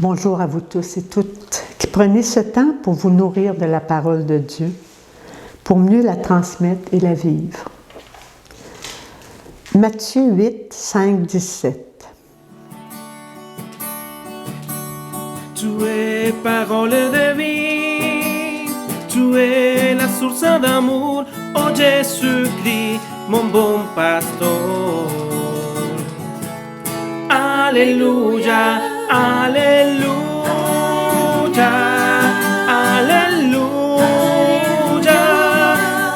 Bonjour à vous tous et toutes qui prenez ce temps pour vous nourrir de la parole de Dieu, pour mieux la transmettre et la vivre. Matthieu 8, 5, 17. Tu es parole de vie, tu es la source d'amour, oh Jésus-Christ, mon bon pasteur. Alléluia, alléluia, alléluia,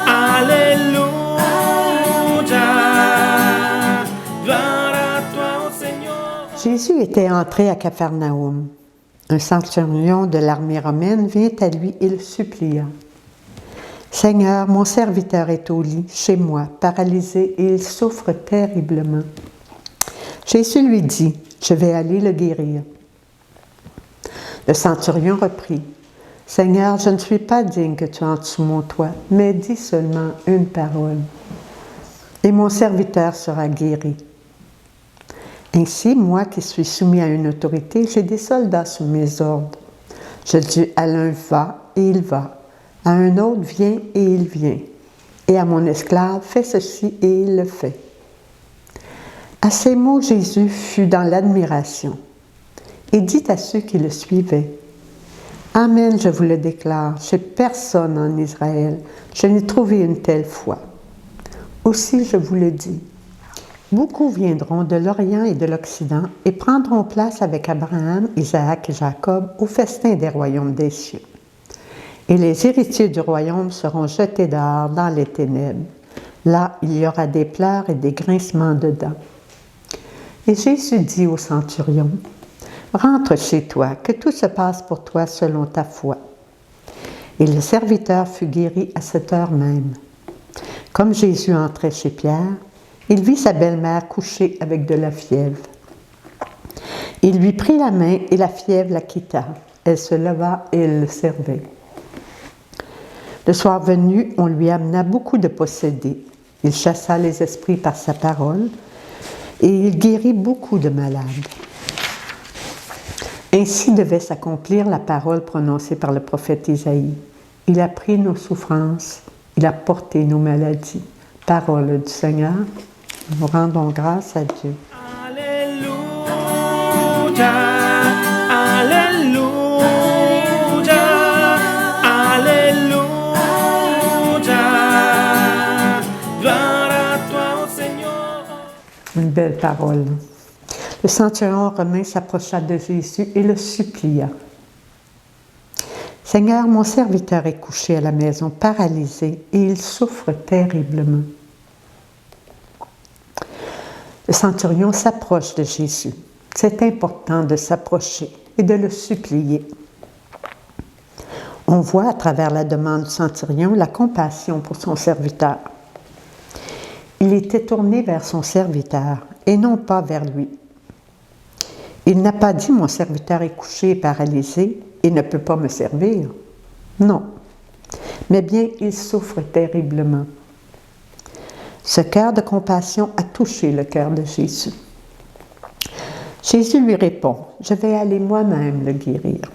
alléluia. Gloire à toi, oh Seigneur. Jésus était entré à Capharnaüm. Un centurion de l'armée romaine vint à lui et le supplia. « Seigneur, mon serviteur est au lit, chez moi, paralysé, et il souffre terriblement. » Jésus lui dit, « Je vais aller le guérir. » Le centurion reprit, « Seigneur, je ne suis pas digne que tu entres sous mon toit, mais dis seulement une parole, et mon serviteur sera guéri. Ainsi, moi qui suis soumis à une autorité, j'ai des soldats sous mes ordres. Je dis à l'un va et il va, à un autre viens et il vient, et à mon esclave fais ceci et il le fait. » À ces mots, Jésus fut dans l'admiration et dit à ceux qui le suivaient, « Amen, je vous le déclare, chez personne en Israël, je n'ai trouvé une telle foi. Aussi, je vous le dis, beaucoup viendront de l'Orient et de l'Occident et prendront place avec Abraham, Isaac et Jacob au festin des royaumes des cieux. Et les héritiers du royaume seront jetés dehors dans les ténèbres. Là, il y aura des pleurs et des grincements de dents. » Et Jésus dit au centurion, « Rentre chez toi, que tout se passe pour toi selon ta foi. » Et le serviteur fut guéri à cette heure même. Comme Jésus entrait chez Pierre, il vit sa belle-mère couchée avec de la fièvre. Il lui prit la main et la fièvre la quitta. Elle se leva et elle le servait. Le soir venu, on lui amena beaucoup de possédés. Il chassa les esprits par sa parole et il guérit beaucoup de malades. Ainsi devait s'accomplir la parole prononcée par le prophète Isaïe. Il a pris nos souffrances, il a porté nos maladies. Parole du Seigneur. Nous rendons grâce à Dieu. Alléluia, alléluia, alléluia. Gloire à toi, oh Seigneur. Une belle parole. Le centurion romain s'approcha de Jésus et le supplia. « Seigneur, mon serviteur est couché à la maison, paralysé, et il souffre terriblement. » Le centurion s'approche de Jésus. C'est important de s'approcher et de le supplier. On voit à travers la demande du centurion la compassion pour son serviteur. Il était tourné vers son serviteur et non pas vers lui. Il n'a pas dit « Mon serviteur est couché et paralysé et ne peut pas me servir ». Non, mais bien il souffre terriblement. Ce cœur de compassion a touché le cœur de Jésus. Jésus lui répond, « Je vais aller moi-même le guérir. »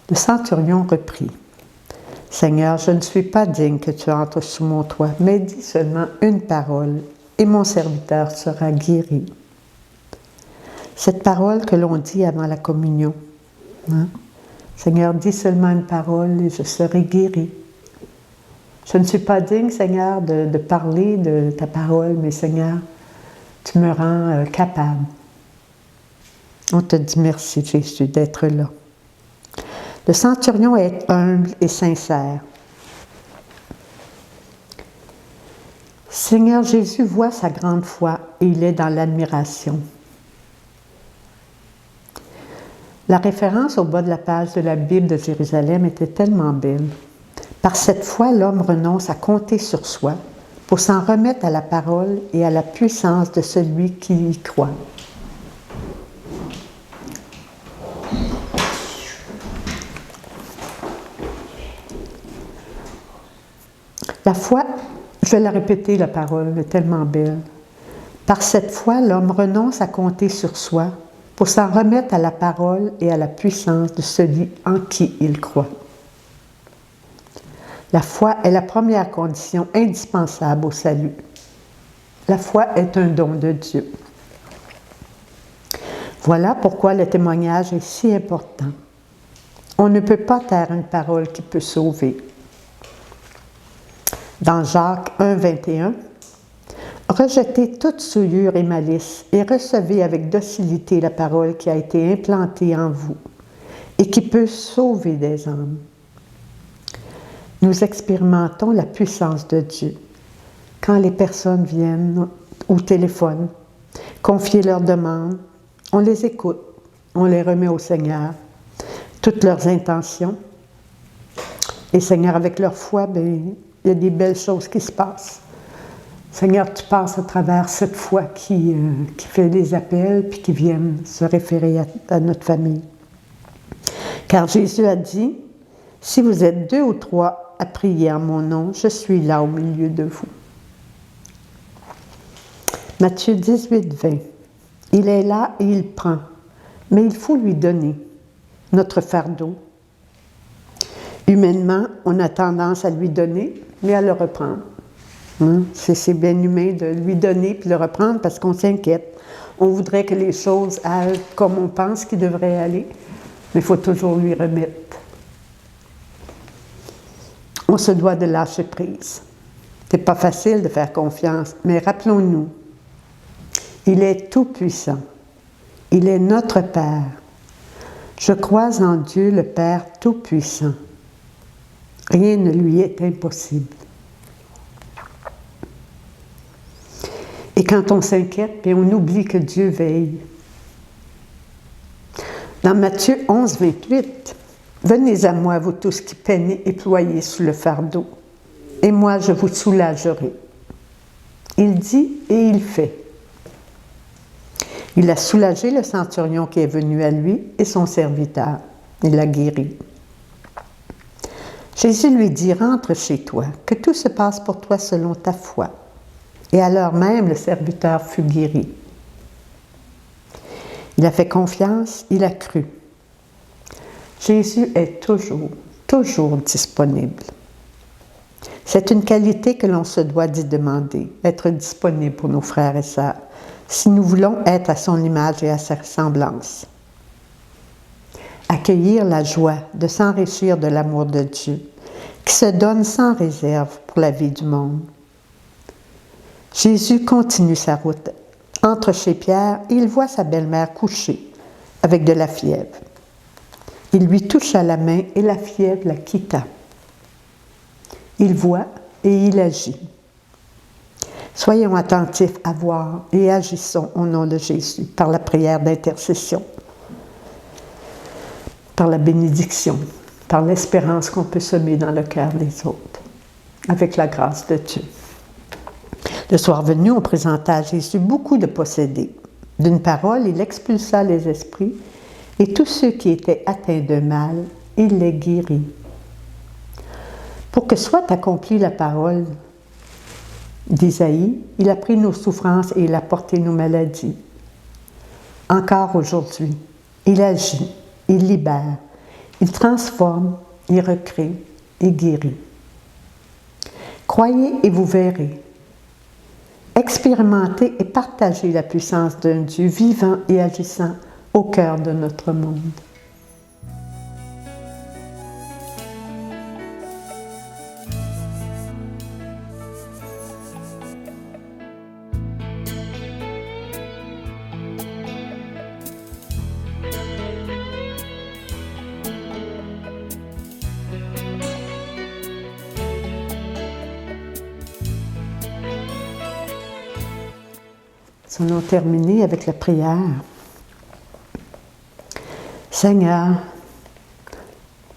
Le centurion reprit, « Seigneur, je ne suis pas digne que tu entres sous mon toit, mais dis seulement une parole, et mon serviteur sera guéri. » Cette parole que l'on dit avant la communion. Hein? Seigneur, dis seulement une parole et je serai guéri. Je ne suis pas digne, Seigneur, de parler de ta parole, mais Seigneur, tu me rends capable. On te dit merci, Jésus, d'être là. Le centurion est humble et sincère. Seigneur Jésus voit sa grande foi et il est dans l'admiration. La référence au bas de la page de la Bible de Jérusalem était tellement belle. Par cette foi, l'homme renonce à compter sur soi pour s'en remettre à la parole et à la puissance de celui qui y croit. La foi, je vais la répéter, la parole est tellement belle. Par cette foi, l'homme renonce à compter sur soi pour s'en remettre à la parole et à la puissance de celui en qui il croit. La foi est la première condition indispensable au salut. La foi est un don de Dieu. Voilà pourquoi le témoignage est si important. On ne peut pas taire une parole qui peut sauver. Dans Jacques 1, 21, « Rejetez toute souillure et malice et recevez avec docilité la parole qui a été implantée en vous et qui peut sauver des âmes. » Nous expérimentons la puissance de Dieu quand les personnes viennent au téléphone, confier leurs demandes, on les écoute, on les remet au Seigneur, toutes leurs intentions. Et Seigneur, avec leur foi, il y a des belles choses qui se passent. Seigneur, tu passes à travers cette foi qui fait des appels puis qui viennent se référer à notre famille. Car Jésus a dit, « Si vous êtes 2 ou 3 à prier en mon nom, je suis là au milieu de vous. » Matthieu 18, 20. « Il est là et il prend, mais il faut lui donner notre fardeau. » Humainement, on a tendance à lui donner, mais à le reprendre. C'est bien humain de lui donner puis le reprendre parce qu'on s'inquiète. On voudrait que les choses aillent comme on pense qu'ils devraient aller, mais il faut toujours lui remettre. On se doit de lâcher prise. C'est pas facile de faire confiance, mais rappelons-nous, il est tout-puissant. Il est notre Père. Je crois en Dieu, le Père tout-puissant. Rien ne lui est impossible. Et quand on s'inquiète, on oublie que Dieu veille. Dans Matthieu 11, 28, « Venez à moi, vous tous qui peinez et ployez sous le fardeau, et moi je vous soulagerai. » Il dit et il fait. Il a soulagé le centurion qui est venu à lui et son serviteur. Il l'a guéri. Jésus lui dit, « Rentre chez toi, que tout se passe pour toi selon ta foi. » Et alors même, le serviteur fut guéri. Il a fait confiance, il a cru. Jésus est toujours disponible. C'est une qualité que l'on se doit d'y demander, être disponible pour nos frères et sœurs, si nous voulons être à son image et à sa ressemblance. Accueillir la joie de s'enrichir de l'amour de Dieu, qui se donne sans réserve pour la vie du monde. Jésus continue sa route, entre chez Pierre et il voit sa belle-mère couchée avec de la fièvre. Il lui toucha la main et la fièvre la quitta. Il voit et il agit. Soyons attentifs à voir et agissons au nom de Jésus par la prière d'intercession, par la bénédiction, par l'espérance qu'on peut semer dans le cœur des autres, avec la grâce de Dieu. Le soir venu, on présenta à Jésus beaucoup de possédés. D'une parole, il expulsa les esprits et tous ceux qui étaient atteints de mal, il les guérit. Pour que soit accomplie la parole d'Isaïe, il a pris nos souffrances et il a porté nos maladies. Encore aujourd'hui, il agit, il libère, il transforme, il recrée et guérit. Croyez et vous verrez. Expérimentez et partagez la puissance d'un Dieu vivant et agissant au cœur de notre monde. Nous allons terminer avec la prière. Seigneur,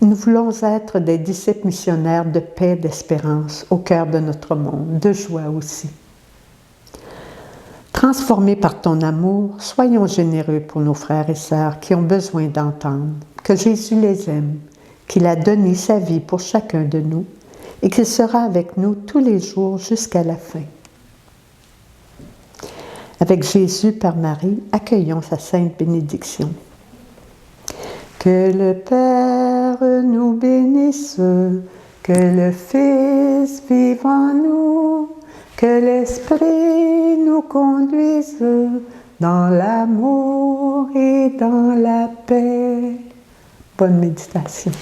nous voulons être des disciples missionnaires de paix, d'espérance au cœur de notre monde, de joie aussi. Transformés par ton amour, soyons généreux pour nos frères et sœurs qui ont besoin d'entendre que Jésus les aime, qu'il a donné sa vie pour chacun de nous et qu'il sera avec nous tous les jours jusqu'à la fin. Avec Jésus par Marie, accueillons sa sainte bénédiction. Que le Père nous bénisse, que le Fils vive en nous, que l'Esprit nous conduise dans l'amour et dans la paix. Bonne méditation.